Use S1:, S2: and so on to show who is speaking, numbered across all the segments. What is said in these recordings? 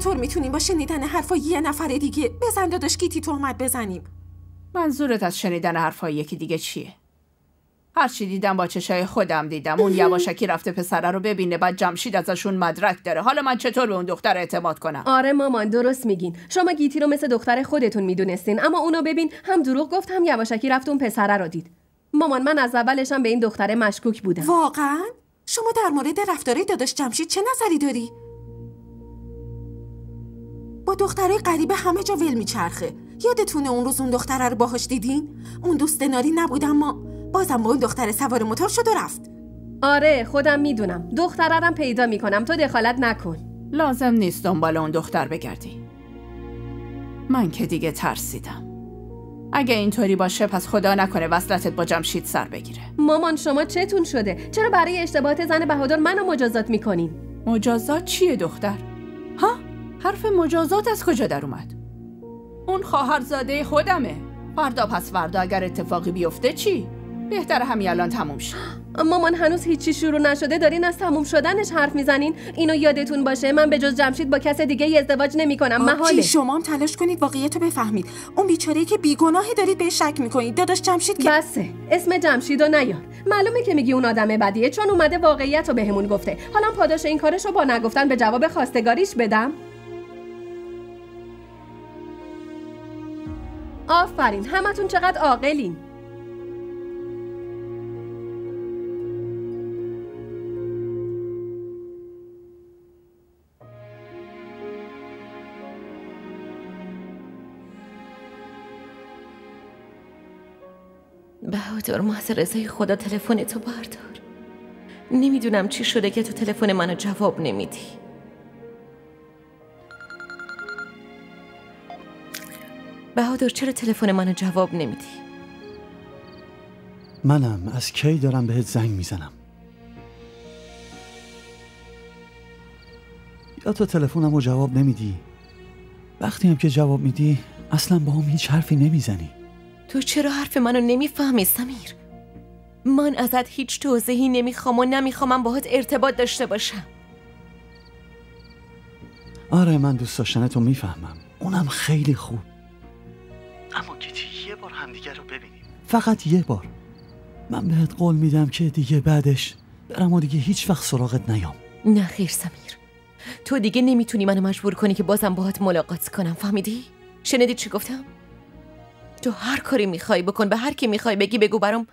S1: چطور میتونیم با شنیدن حرفای یه نفر دیگه بزن داداش گیتی تهمت بزنیم؟
S2: منظورت از شنیدن حرفای یکی دیگه چیه؟ هرچی دیدم با چشای خودم دیدم. اون یواشکی رفته پسره رو ببینه، بعد جمشید ازشون مدرک داره. حالا من چطور به اون دختر اعتماد کنم؟
S3: آره مامان درست میگین. شما گیتی رو مثل دختر خودتون میدونستین، اما اونو ببین، هم دروغ گفت هم یواشکی رفت اون پسره رو دید. مامان من از اولشم به این دختره مشکوک بودم.
S1: واقعا؟ شما در مورد رفتار داداش جمشید چه نظری داری؟ با دخترای غریبه همه جا ول میچرخه. یادتونه اون روز اون دختره رو باهاش دیدین؟ اون دوست ناری نبود، اما بازم با اون دختر سوار موتور شد و رفت.
S3: آره خودم میدونم. دخترم پیدا میکنم، تو دخالت نکن.
S2: لازم نیست دنبال اون دختر بگردی. من که دیگه ترسیدم. اگه اینطوری باشه پس خدا نکنه وصلتت با جمشید سر بگیره.
S3: مامان شما چتون شده؟ چرا برای اشتباهات زن بهادر منو مجازات میکنین؟
S2: مجازات چیه دختر؟ ها؟ حرف مجازات از کجا در اومد؟ اون خواهرزاده خودمه. فردا پس فردا اگر اتفاقی بیفته چی؟ بهتره همین الان تموم شه.
S3: مامان هنوز هیچی شروع نشده دارین از تموم شدنش حرف میزنین؟ اینو یادتون باشه من به جز جمشید با کس دیگه ازدواج نمیکنم. محاله.
S1: شما هم تلاش کنید واقعیتو بفهمید. اون بیچاره‌ای که بیگناهی دارید بهش شک میکنید. داداش جمشید که
S3: بسه. اسم جمشیدو نیار. معلومه که میگی اون آدم بدیه چون اومده واقعیتو بهمون گفته. حالا پاداش این کارشو با نگفتن به جواب خواستگاریش بدم؟ آفرین، همتون چقدر عاقلین.
S4: بهادر محض رضای خدا تلفن تو بردار. نمیدونم چی شده که تو تلفن منو جواب نمیدی. بهادر چرا تلفن منو جواب نمیدی؟
S5: منم از کی دارم بهت زنگ میزنم. یا تو تلفنمو جواب نمیدی، وقتی هم که جواب میدی اصلا با هم هیچ حرفی نمیزنی.
S4: تو چرا حرف منو نمیفهمی سمیر؟ من ازت هیچ توضیحی نمیخوام و نمیخوام باهات ارتباط داشته باشم.
S5: آره من دوست داشتنتو میفهمم، اونم خیلی خوب، اما گیتی یه بار همدیگه رو ببینیم، فقط یه بار. من بهت قول میدم که دیگه بعدش برم و دیگه هیچ وقت سراغت نیام.
S4: نه خیر سمیر، تو دیگه نمیتونی منو مجبور کنی که بازم باهات ملاقات کنم. فهمیدی؟ شنیدی چی گفتم؟ تو هر کاری میخوای بکن، به هر کی میخوای بگی بگو، برام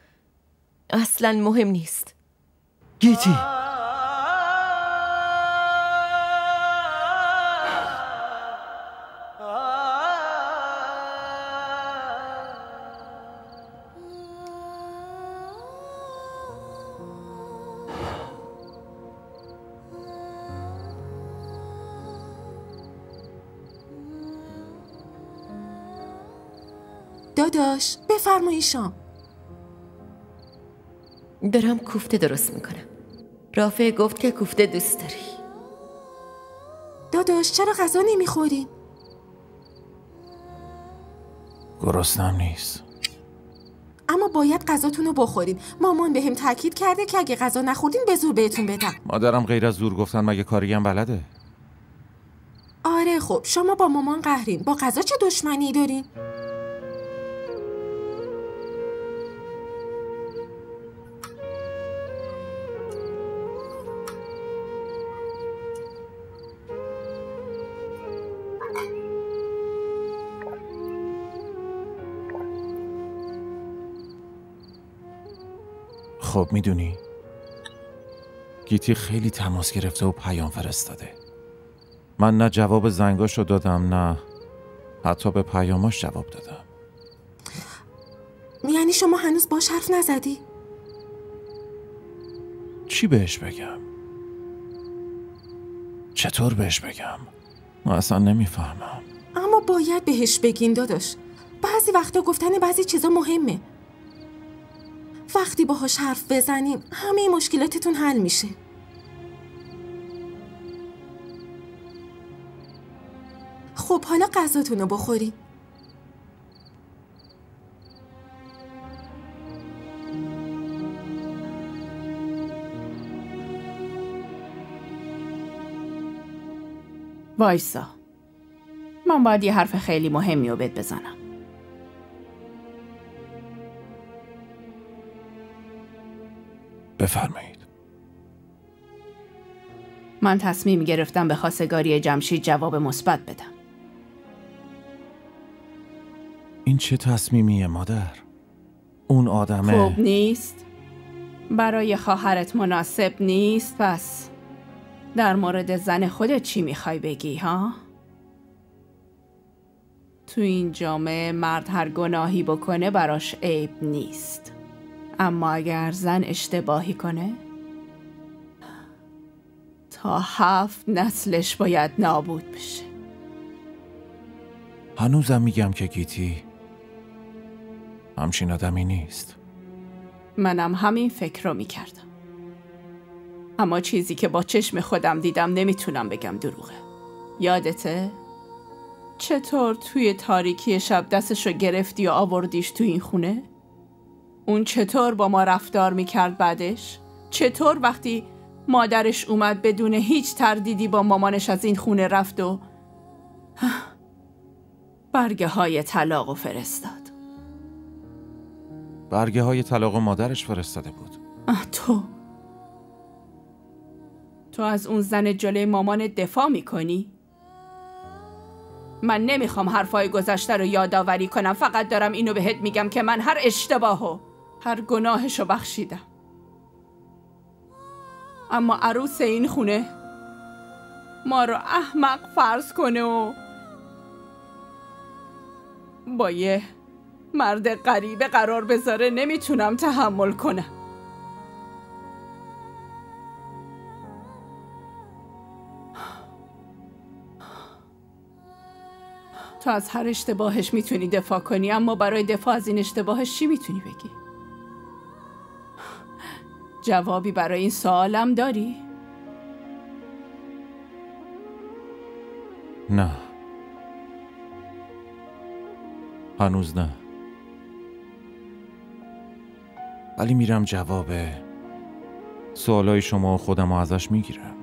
S4: اصلا مهم نیست.
S5: گیتی
S1: داداش بفرمایید شام.
S4: دارم کوفته درست میکنم. رافع گفت که کوفته دوست داری.
S1: داداش چرا غذا نمیخورین؟
S6: گرسنم نیست.
S1: اما باید غذاتون رو بخورین. مامان بهم تاکید کرده که اگه غذا نخوردین به زور بهتون بدم.
S6: مادرم غیر از زور گفتن مگه کاریم بلده؟
S1: آره خب شما با مامان قهرین، با غذا چه دشمنی دارین؟
S6: خب میدونی گیتی خیلی تماس گرفته و پیام فرستاده. من نه جواب زنگاشو دادم نه حتی به پیاماش جواب دادم.
S1: یعنی شما هنوز باش حرف نزدی؟
S6: چی بهش بگم؟ چطور بهش بگم؟ من اصلا نمیفهمم.
S1: اما باید بهش بگین داداش. بعضی وقتا گفتن بعضی چیزا مهمه. وقتی باهاش حرف بزنین همه مشکلاتتون حل میشه. خب حالا غذاتون رو بخورین.
S2: وایسا، من باید یه حرف خیلی مهمی رو بهت بزنم.
S6: بفرمایید.
S2: من تصمیم گرفتم به خواستگاری جمشید جواب مثبت بدم.
S6: این چه تصمیمیه مادر؟ اون آدمه
S2: خوب نیست؟ برای خواهرت مناسب نیست؟ پس در مورد زن خودت چی میخوای بگی ها؟ تو این جامعه مرد هر گناهی بکنه براش عیب نیست، اما اگر زن اشتباهی کنه تا 7 نسلش باید نابود بشه.
S6: هنوزم میگم که گیتی همچین آدمی نیست.
S2: منم همین فکر رو میکردم، اما چیزی که با چشم خودم دیدم نمیتونم بگم دروغه. یادته؟ چطور توی تاریکی شب دستشو گرفتی و آوردیش تو این خونه؟ اون چطور با ما رفتار میکرد بعدش؟ چطور وقتی مادرش اومد بدون هیچ تردیدی با مامانش از این خونه رفت و برگه های طلاق فرستاد؟
S6: برگه های طلاق مادرش فرستاده بود.
S2: تو از اون زن جلوی مامان دفاع میکنی؟ من نمیخوام حرفای گذشته رو یادآوری کنم، فقط دارم اینو بهت میگم که من هر اشتباهو، هر گناهشو بخشیدم، اما عروس این خونه ما رو احمق فرض کنه و با یه مرد غریبه قرار بذاره نمیتونم تحمل کنم. تو از هر اشتباهش میتونی دفاع کنی، اما برای دفاع از این اشتباهش چی میتونی بگی؟ جوابی برای این سوالم داری؟
S6: نه، هنوز نه، ولی میرم جواب سوالای شما و خودم ازش میگیرم.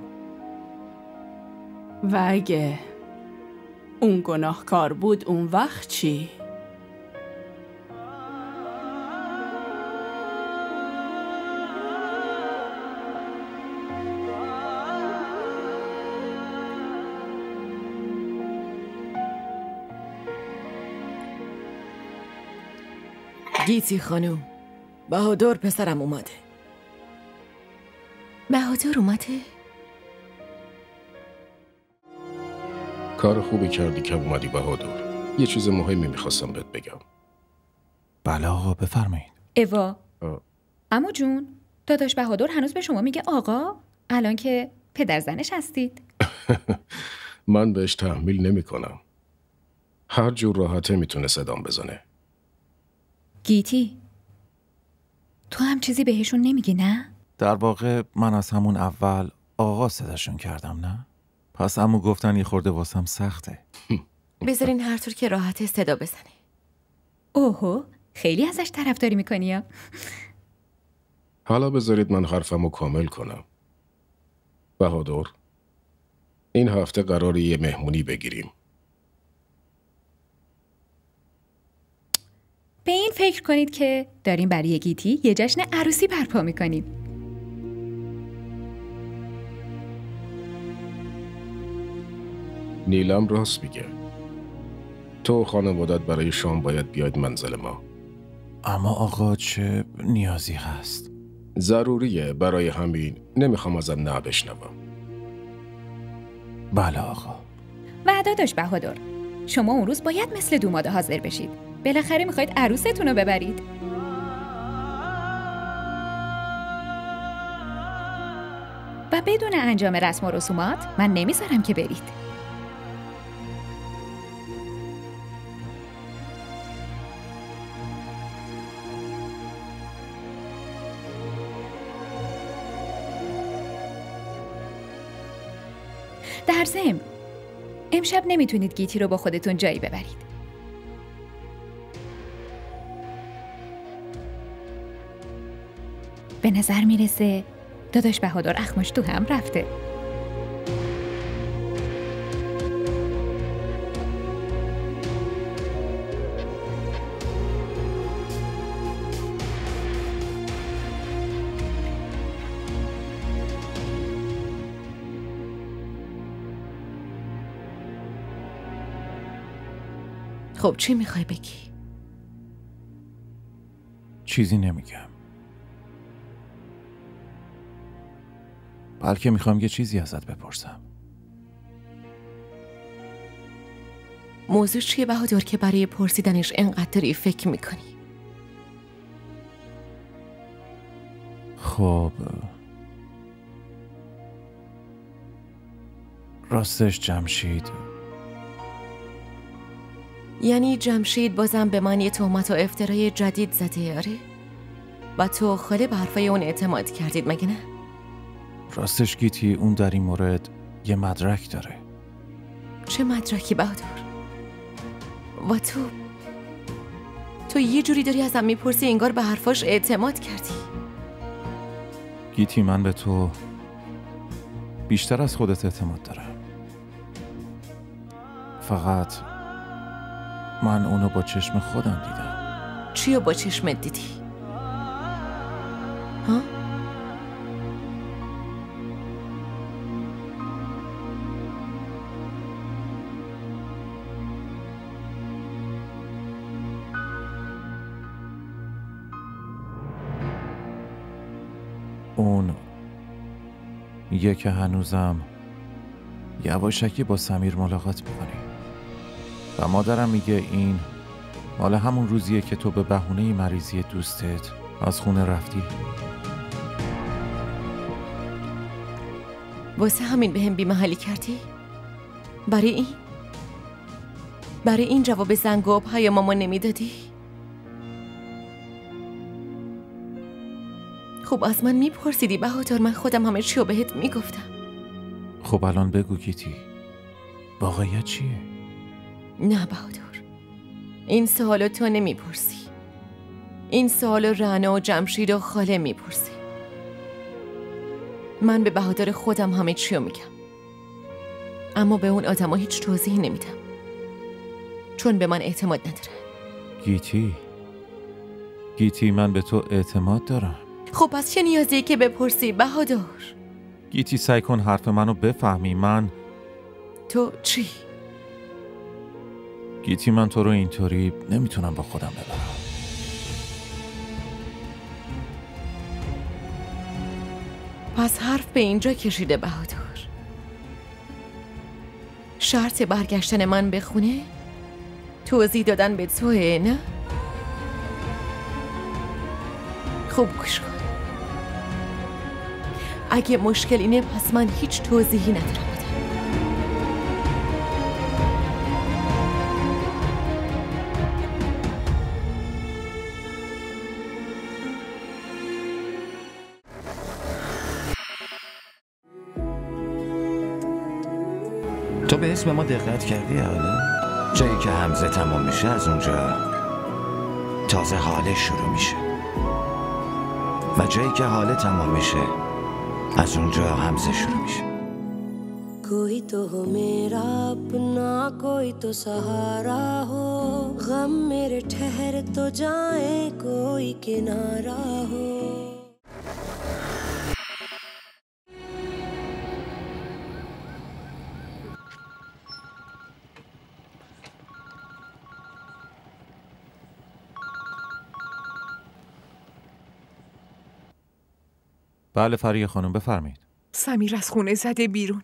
S2: و اگه اون گناهکار بود اون وقت چی؟
S4: گیتی خانوم، بهادر پسرم اومده. بهادر اومده؟
S7: کار خوبی کردی که اومدی بهادر. یه چیز مهمی میخواستم بهت بگم.
S6: بله آقا، بفرمایید.
S8: اوا، عمو جون، داداش بهادر هنوز به شما میگه آقا؟ الان که پدر زنش هستید.
S7: من بهش تحمیل نمی کنم. هر جور راحته میتونه صدام بزنه.
S8: گیتی، تو هم چیزی بهشون نمیگی نه؟
S6: در واقع من از همون اول آقا صداشون کردم نه؟ پس عمو گفتن یه خورده واسم سخته.
S4: بذارین هر طور که راحته صدا بزنه.
S8: اوهو، خیلی ازش طرفداری میکنی یا؟
S7: حالا بذارید من حرفمو کامل کنم. بهادر، این هفته قراره یه مهمونی بگیریم.
S8: به این فکر کنید که داریم برای گیتی یه جشن عروسی برپا میکنیم.
S7: نیلم راست میگه. تو و خانوادت برای شام باید بیاید منزل ما.
S6: اما آقا چه نیازی هست؟
S7: ضروریه، برای همین نمیخوام ازم نه بشنوم.
S6: بله آقا.
S8: و داداش بهادر، شما اون روز باید مثل دوماده حاضر بشید. بالاخره میخواید عروستون رو ببرید. و بدون انجام رسم و رسومات من نمیذارم که برید. در ضمن امشب نمیتونید گیتی رو با خودتون جایی ببرید. به نظر میرسه داداش بهادر اخماش تو هم رفته.
S4: خب چی میخوای بگی؟
S6: چیزی نمیگم. بلکه میخوام یه چیزی ازت بپرسم.
S4: موضوع چیه بهادر که برای پرسیدنش اینقدر داری فکر میکنی؟
S6: خب راستش جمشید،
S4: یعنی جمشید بازم به من یه تهمت و افترای جدید زده؟ آره؟ و تو خاله به حرفای اون اعتماد کردید مگه نه؟
S6: راستش گیتی اون در این مورد یه مدرک داره.
S4: چه مدرکی بهادر؟ و تو یه جوری داری ازم میپرسی انگار به حرفاش اعتماد کردی.
S6: گیتی من به تو بیشتر از خودت اعتماد دارم. فقط من اونو با چشم خودم دیدم.
S4: چیو با چشمت دیدی؟ ها؟
S6: اون یه که هنوزم یواشکی با سمیر ملاقات میکنی و مادرم میگه این مال همون روزیه که تو به بهونه مریضی دوستت از خونه رفتی.
S4: واسه همین به هم بی‌محلی کردی؟ برای این جواب زنگ و پیامامو نمیدادی؟ خب از من میپرسیدی بهادر، من خودم همه چیو بهت میگفتم.
S6: خب الان بگو گیتی، واقعیت چیه؟
S4: نه بهادر، این سوالو تو نمیپرسی. این سوالو رعنا و جمشید و خاله میپرسی. من به بهادر خودم همه چیو میگم، اما به اون آدما هیچ توضیحی نمیدم چون به من اعتماد ندارن.
S6: گیتی من به تو اعتماد دارم.
S4: خب پس چه نیازی که بپرسی بهادر؟
S6: گیتی سعی کن حرف منو بفهمی. من
S4: تو چی؟
S6: گیتی من تو رو اینطوری نمیتونم با خودم ببرم.
S4: پس حرف به اینجا کشیده بهادر. شرط برگشتن من به خونه توضیح دادن به توه، نه؟ خوب گوش کن. اگه مشکل اینه پس من هیچ توضیحی ندارم بدم.
S9: تو به اسم ما دقت کردی حالا؟ جایی که همزه تمام میشه از اونجا تازه حاله شروع میشه و جایی که حاله تمام میشه از اونجا همزه شروع میشه.
S10: کوئی تو ہو میرا اپنا کوئی تو سہارا ہو غم میرے ٹھہر تو جائیں کوئی کنارہ ہو.
S6: بله فریه خانم بفرمایید.
S2: سمیر از خونه زده بیرون.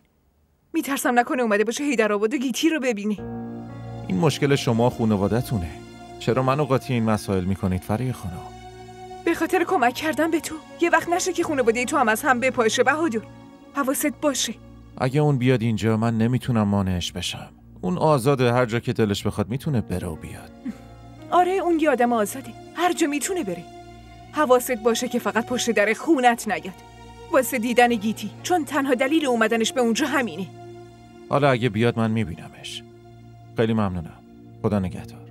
S2: میترسم نکنه اومده باشه حیدرآباد و گیتی رو ببینی.
S6: این مشکل شما خانواده‌تونه. چرا منو قاطی این مسائل میکنید فریه خانم؟
S2: به خاطر کمک کردن به تو. یه وقت نشه که خانواده تو هم از هم بپاشه بهادر. حواست باشه.
S6: اگه اون بیاد اینجا من نمیتونم مانعش بشم. اون آزاده، هر جا که دلش بخواد میتونه بره و بیاد.
S2: آره اون یه آدم آزاده، هر جا میتونه بره. حواست باشه که فقط پشت در خونت نیاد واسه دیدن گیتی، چون تنها دلیل اومدنش به اونجا همینه.
S6: حالا اگه بیاد من میبینمش. خیلی ممنونم. خدا نگهدار.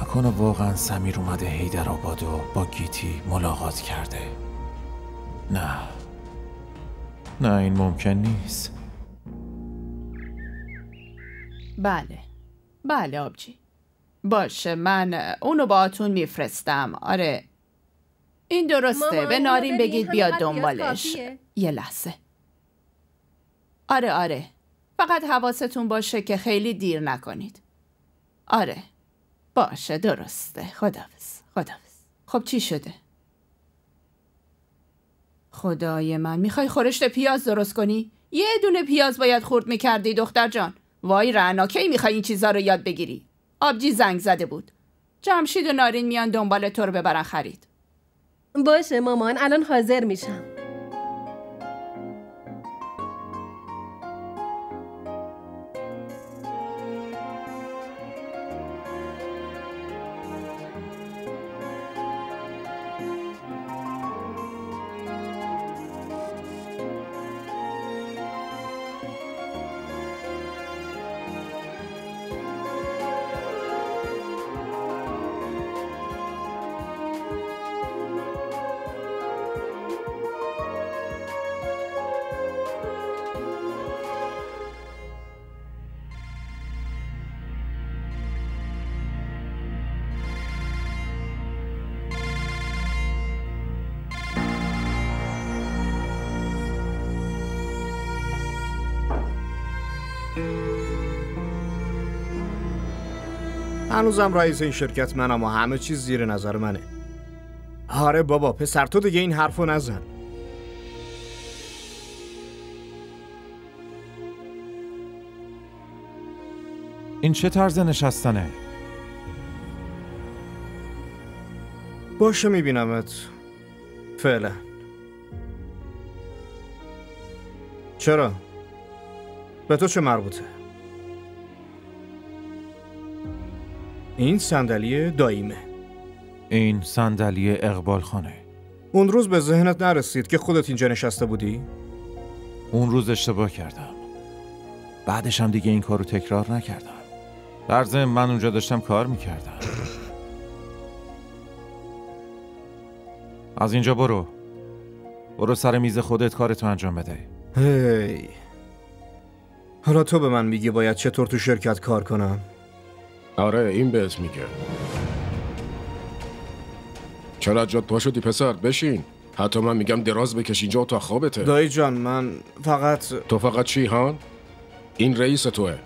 S6: نکنه واقعا سمیر اومده حیدرآباد و با گیتی ملاقات کرده. نه این ممکن نیست.
S2: بله آبجی. باشه من اونو باهاتون میفرستم. آره این درسته. به نارین بگید بیاد دنبالش. یه لحظه. آره فقط حواستون باشه که خیلی دیر نکنید. آره باشه درسته. خداحافظ. خب چی شده؟ خدای من، میخوای خورشت پیاز درست کنی؟ یه دونه پیاز باید خورد میکردی دختر جان. وای رعنا، کی میخوای این چیزا رو یاد بگیری؟ آبجی زنگ زده بود. جمشید و نارین میان دنبال تو رو ببرن خرید.
S3: باشه مامان، الان حاضر میشم.
S11: هنوزم رئیس این شرکت منم و همه چیز زیر نظر منه. آره بابا پسر، تو دیگه این حرفو نزن.
S6: این چه طرز نشستنه؟
S11: باشه میبینمت. فعلا. چرا؟ به تو چه مربوطه؟ این صندلی داییمه.
S6: این صندلی اقبال خانه.
S11: اون روز به ذهنت نرسید که خودت اینجا نشسته بودی؟
S6: اون روز اشتباه کردم. بعدش هم دیگه این کارو تکرار نکردم. در ضمن من اونجا داشتم کار میکردم. از اینجا برو سر میز خودت کارتو انجام بده.
S11: هی حالا تو به من میگی باید چطور تو شرکت کار کنم؟
S7: آره این بهت میگه. چرا جات پا شدی پسر؟ بشین. حتی من میگم دراز بکش، اینجا اتاق خوابته.
S11: دایی جان من فقط...
S7: تو فقط چی هان؟ این رئیس توه.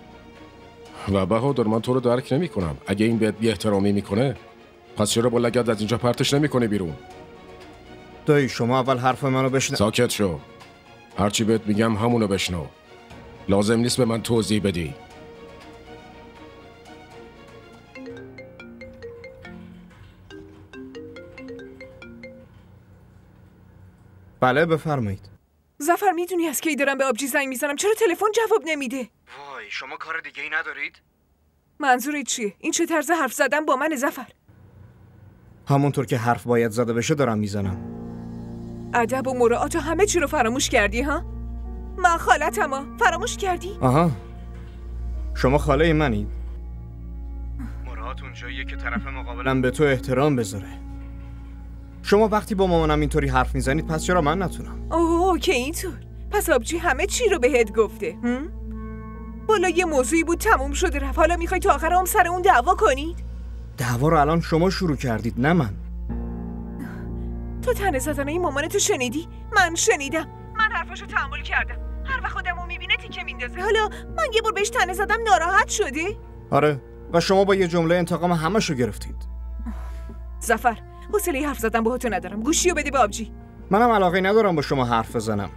S7: و بهادر من تو رو درک نمی کنم. اگه این بهت بی احترامی میکنه پس چرا با لگد از اینجا پرتش نمیکنه بیرون؟
S11: دایی شما اول حرف منو بشنو.
S7: ساکت شو. هرچی بهت میگم همونو بشنو. لازم نیست به من توضیح بدی.
S11: بله بفرمایید.
S12: ظفر میدونی از کی دارم به آبجی زنگ میزنم؟ چرا تلفن جواب نمیده؟
S11: وای شما کار دیگه ای ندارید؟
S12: منظورت چیه؟ این چه طرز حرف زدن با من ظفر؟
S11: همونطور که حرف باید زده بشه دارم میزنم.
S12: ادب و مراعات و همه چی رو فراموش کردی ها؟ من خالتم فراموش کردی؟
S11: آها شما خاله منید. مراعات اونجاییه که طرف مقابلم به تو احترام بذاره. شما وقتی با مامانم اینطوری حرف میزنید پس چرا من نتونم؟
S12: اوه که اینطور. پس آبجی همه چی رو بهت گفته؟ بالا یه موضوعی بود تموم شده رفت، حالا میخوای تا آخر عمر سر اون دعوا کنید؟
S11: دعوا رو الان شما شروع کردید نه من.
S12: تو طعنه زدن این مامانتو شنیدی؟ من شنیدم. من حرفاشو تحمل کردم. هر وقت خودمو میبینه تیکه میندازه. حالا من یه بار بهش طعنه زدم ناراحت شده؟
S11: آره و شما با یه جمله انتقام همشو گرفتید.
S12: ظفر حوصله حرف زدن با تو ندارم. گوشیو بده به آبجی.
S11: منم علاقه ندارم با شما حرف بزنم.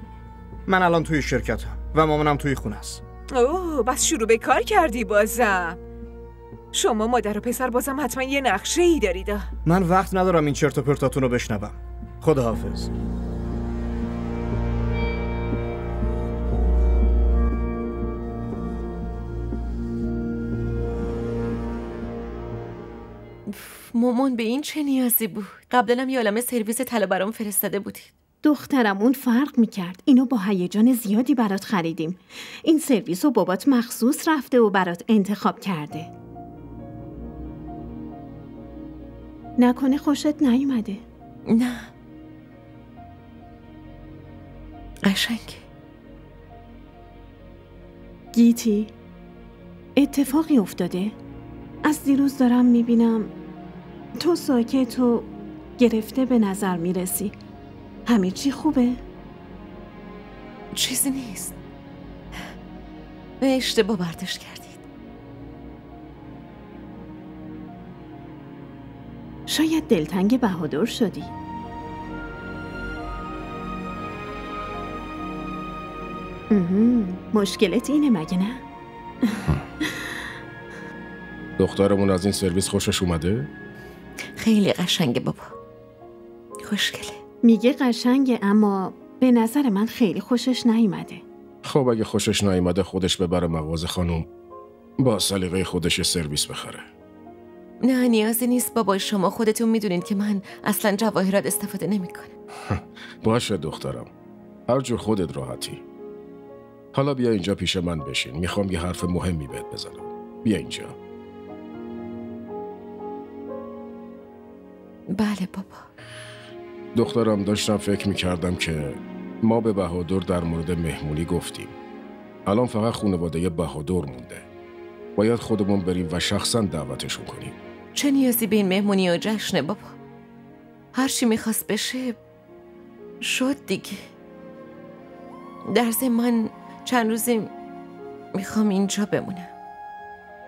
S11: من الان توی شرکتم و مامانم توی خونه است.
S12: اوه بس شروع به کار کردی بازم. شما مادر و پسر بازم حتما یه نقشه ای دارید.
S11: من وقت ندارم این چرت و پرتاتون رو بشنوم. خداحافظ.
S4: مامان به این چه نیازی بود؟ قبلا هم یه عالمه سرویس طلا برام فرستاده بودید.
S13: دخترم اون فرق میکرد. اینو با هیجان زیادی برات خریدیم. این سرویس رو بابات مخصوص رفته و برات انتخاب کرده. نکنه خوشت نیومده؟
S4: نه قشنگه.
S13: گیتی اتفاقی افتاده؟ از دیروز دارم میبینم تو ساکت و گرفته به نظر میرسی. همه چی خوبه؟
S4: چیزی نیست. و اشتباه برداشت کردید.
S13: شاید دلتنگ بهادر شدی. مشکلت اینه مگه نه؟
S7: دخترمون از این سرویس خوشش اومده؟
S4: خیلی قشنگه بابا. خوشگله.
S13: میگه قشنگه اما به نظر من خیلی خوشش نیومده.
S7: خب اگه خوشش نیومده خودش ببره مغازه خانم. با سلیقه خودش سرویس بخره.
S4: نه نیازی نیست بابا، شما خودتون میدونین که من اصلا جواهرات استفاده نمیکنم.
S7: باشه دخترم. هر جور خودت راحتی. حالا بیا اینجا پیش من بشین. میخوام یه حرف مهمی بهت بزنم. بیا اینجا.
S4: بله بابا.
S7: دخترم داشتم فکر میکردم که ما به بهادر در مورد مهمونی گفتیم. الان فقط خانواده بهادر مونده. باید خودمون بریم و شخصا دعوتشون کنیم.
S4: چه نیازی به این مهمونی و جشنه بابا؟ هر چی میخواست بشه شد دیگه. در ضمن من چند روزی میخوام اینجا بمونم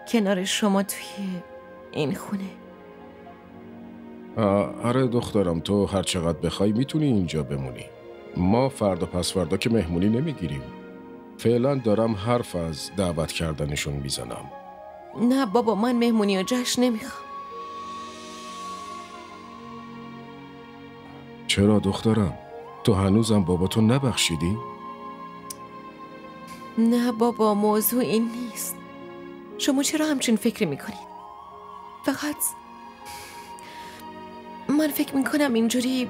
S4: کنار شما توی این خونه.
S7: آره دخترم، تو هر چقدر بخوای میتونی اینجا بمونی. ما فردا پس فردا که مهمونی نمیگیریم. فعلا دارم حرف از دعوت کردنشون میزنم.
S4: نه بابا، من مهمونی و جشن نمیخوام.
S7: چرا دخترم؟ تو هنوزم باباتو نبخشیدی؟
S4: نه بابا، موضوع این نیست. شما چرا همچین فکری میکنید؟ فقط من فکر میکنم اینجوری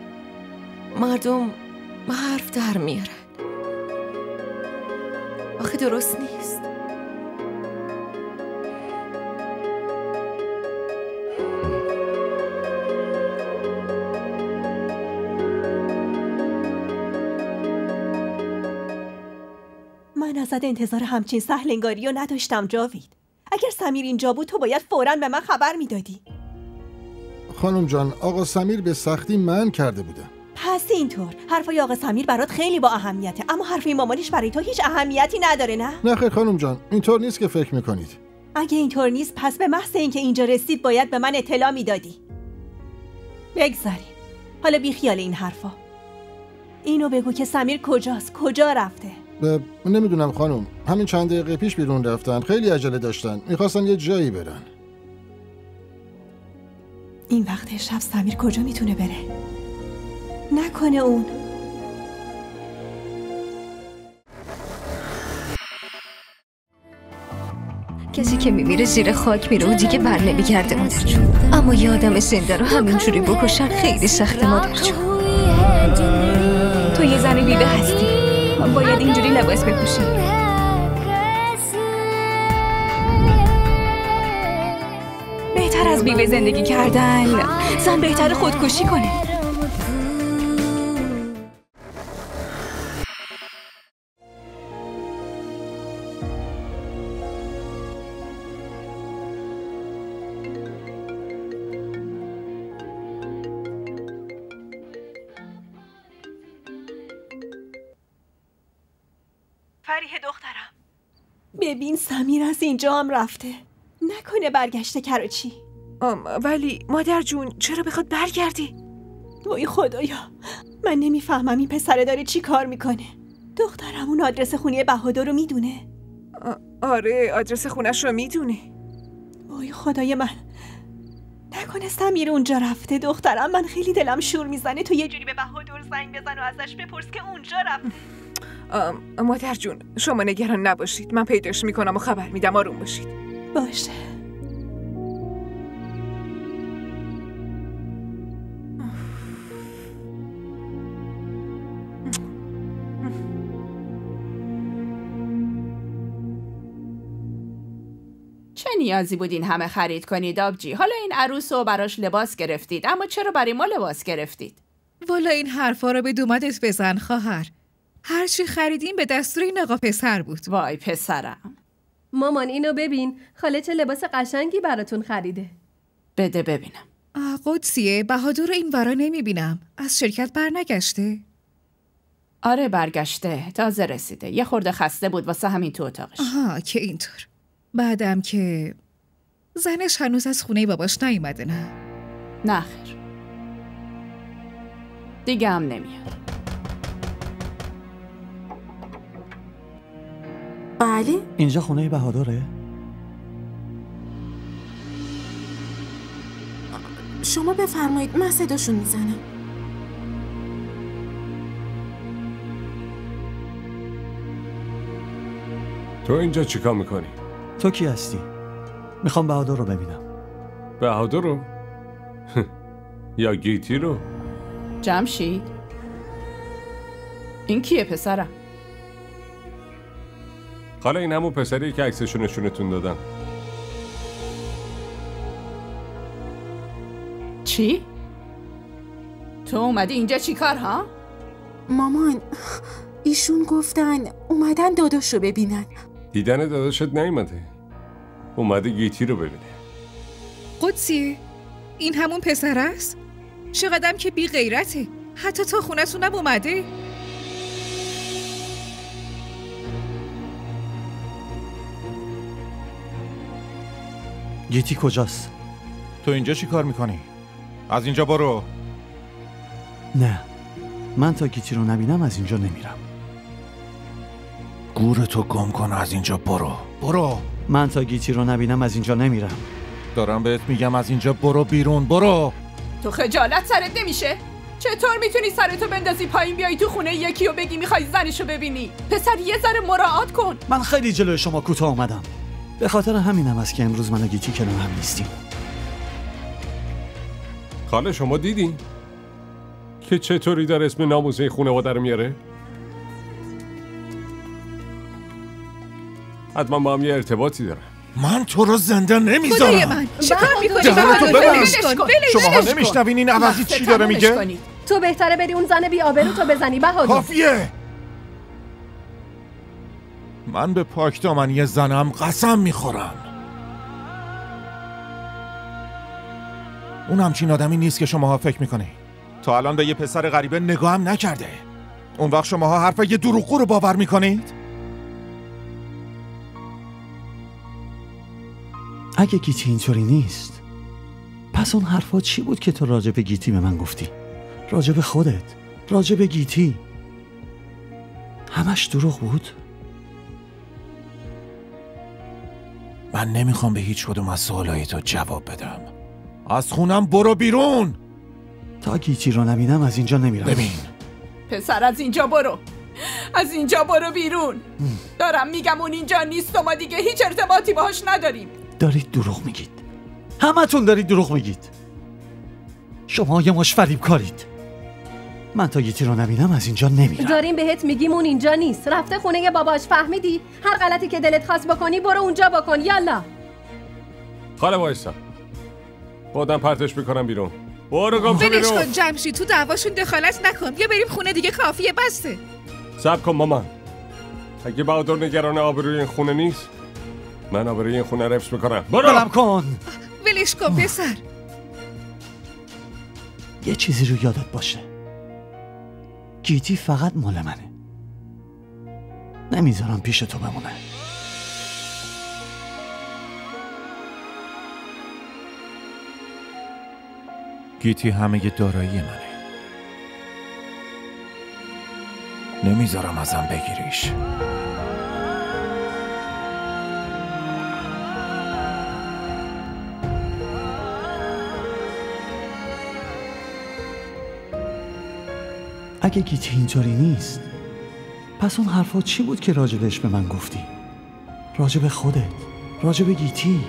S4: مردم حرف در میارن. آخه درست نیست.
S12: من ازت انتظار همچین سهلنگاری رو نداشتم جاوید. اگر سمیر اینجا بود تو باید فوراً به من خبر میدادی.
S14: خانم جان، آقا سمیر به سختی منع کرده بوده.
S12: پس اینطور حرفای آقا سمیر برات خیلی با اهمیته، اما حرفای مامانش برای تو هیچ اهمیتی نداره نه؟
S14: نه خیر خانم جان، اینطور نیست که فکر میکنید.
S12: اگه اینطور نیست پس به محض اینکه اینجا رسید باید به من اطلاع میدادی. بگذاریم. حالا بی خیال این حرفا. اینو بگو که سمیر کجاست؟ کجا رفته؟
S14: نمیدونم خانم، همین چند دقیقه پیش بیرون رفتن، خیلی عجله داشتن، میخواستن یه جایی برن.
S12: این وقت شب سمیر کجا میتونه بره؟ نکنه اون
S15: کسی که میمیره زیر خاک میره و دیگه بر نمیگرده مادر جون. اما یه آدم زنده رو همینجوری بکشن خیلی سخته مادر جون.
S8: تو یه زن بیوه هستی، باید اینجوری لباس بپوشی. بهتر از بیوه زندگی کردن زن بهتر خودکشی کنه.
S12: فریح دخترم، ببین سمیر از اینجا هم رفته. نکنه برگشته کراچی. ولی مادر جون چرا بخواد برگردی؟ وای خدایا، من نمیفهمم این پسره داره چی کار میکنه. دخترم اون آدرس خونه بهادر رو میدونه؟
S16: آره آدرس خونش رو میدونه.
S12: وای خدای من، نکنه سمیر اونجا رفته. دخترم من خیلی دلم شور میزنه. تو یه جوری به بهادر زنگ بزن و ازش بپرس که اونجا رفته.
S16: مادر جون شما نگران نباشید، من پیداش میکنم و خبر میدم، آروم باشید.
S12: باشه.
S2: چه نیازی بود این همه خرید کنید آبجی؟ حالا این عروس رو براش لباس گرفتید، اما چرا برای ما لباس گرفتید؟
S17: والا این حرفا رو به دومتت بزن خواهر. هر چی خریدیم به دستور این آقا پسر بود.
S2: وای پسرم.
S3: مامان اینو ببین، خاله چه لباس قشنگی براتون خریده.
S2: بده ببینم.
S17: قدسیه، بهادر رو این ورا نمیبینم. از شرکت بر نگشته؟
S2: آره برگشته، تازه رسیده. یه خورده خسته بود واسه همین تو اتاقش.
S17: آها که اینطور. بعدم که زنش هنوز از خونه باباش نیومده نه؟
S2: نه خیر. دیگه هم نمیاد.
S1: بله؟
S5: اینجا خونه بهادره؟
S1: شما بفرمایید، من صداشون میزنم.
S18: تو اینجا چیکار میکنی؟
S5: تو کی هستی؟ میخوام بهادر رو ببینم.
S18: بهادر رو؟ یا گیتی رو؟
S2: جمشید؟ این کیه پسرم؟
S18: حالا این همون پسریه که عکسشو نشونتون دادم.
S2: چی؟ تو اومدی اینجا چی کار ها؟
S1: مامان، ایشون گفتن اومدن داداشو ببینن.
S18: دیدن داداشت نیومده، اومده گیتی رو ببینه.
S17: قدسی، این همون پسر است؟ چقدرم که بی غیرته، حتی تا خونتونم اومده.
S5: گیتی کجاست؟
S6: تو اینجا چی کار میکنی؟ از اینجا برو.
S5: نه، من تا گیتی رو نبینم از اینجا نمیرم.
S6: گورتو گم کن، از اینجا برو.
S5: من تا گیتی رو نبینم از اینجا نمیرم.
S6: دارم بهت میگم از اینجا برو بیرون، برو.
S2: تو خجالت سرت نمیشه؟ چطور میتونی سرتو بندازی پایین بیای تو خونه یکی و بگی میخوای زنشو ببینی؟ پسر یه ذره مراعات کن.
S5: من خیلی جلوی شما کوتاه اومدم. به خاطر همینم است که امروز من و گیتی کنار هم نیستیم.
S18: خاله شما دیدین که چطوری در اسم ناموسه خانواده رو میاره؟ حتما با هم یه ارتباطی دارن.
S6: من تو رو زنده نمیذارم.
S17: خدای من چیکار میکنی؟
S6: شماها نمیشنوین این عوضی چی داره میگه؟
S3: تو بهتره بری اون زن بی آبرو تو بزنی بهادر.
S6: کافیه. من به پاک دامنی زنم قسم میخورم. اون همچین آدمی نیست که شماها فکر میکنه. تا الان به یه پسر غریبه نگاهم نکرده. اون وقت شماها حرف یه دروغگو رو باور میکنید؟
S5: اگه گیتی اینطوری نیست، پس اون حرفا چی بود که تو راجع به گیتی به من گفتی؟ راجع به خودت، راجع به گیتی، همش دروغ بود؟
S6: من نمیخوام به هیچ کدوم از سوالای تو جواب بدم. از خونم برو بیرون.
S5: تا گیتی رو نبینم از اینجا نمیرم.
S6: ببین
S2: پسر، از اینجا برو، از اینجا برو بیرون. دارم میگم اون اینجا نیست و ما دیگه هیچ ارتباطی باهاش نداریم.
S5: دارید دروغ میگید، همتون دارید دروغ میگید. شما یه مش فریب کارید. من تا گیتی رو نبینم از اینجا نمیرم.
S3: داریم بهت میگیم اون اینجا نیست، رفته خونه باباش. فهمیدی؟ هر غلطی که دلت خواست بکنی برو اونجا بکن. یالا
S18: خاله وایسا، خودم پرتش میکنم بیرون. برو گم شو بیرون.
S17: ولش کن جمشید، تو دعواشون دخالت نکن. بیا بریم خونه دیگه، کافیه، بسته.
S18: صبر کن مامان. اگه بهادر نگران آبروی این خونه نیست، من آبروی این خونه رو حفظ میکنم. برو.
S5: بلم کن.
S17: ولش کن پسر.
S5: یه چیزی رو یادت باشه، گیتی فقط مال منه. نمیذارم پیش تو بمونه.
S6: گیتی همه دارایی منه. نمیذارم ازم بگیریش.
S5: اگه گیتی اینطوری نیست، پس اون حرفا چی بود که راجبش به من گفتی؟ راجب خودت، راجب گیتی.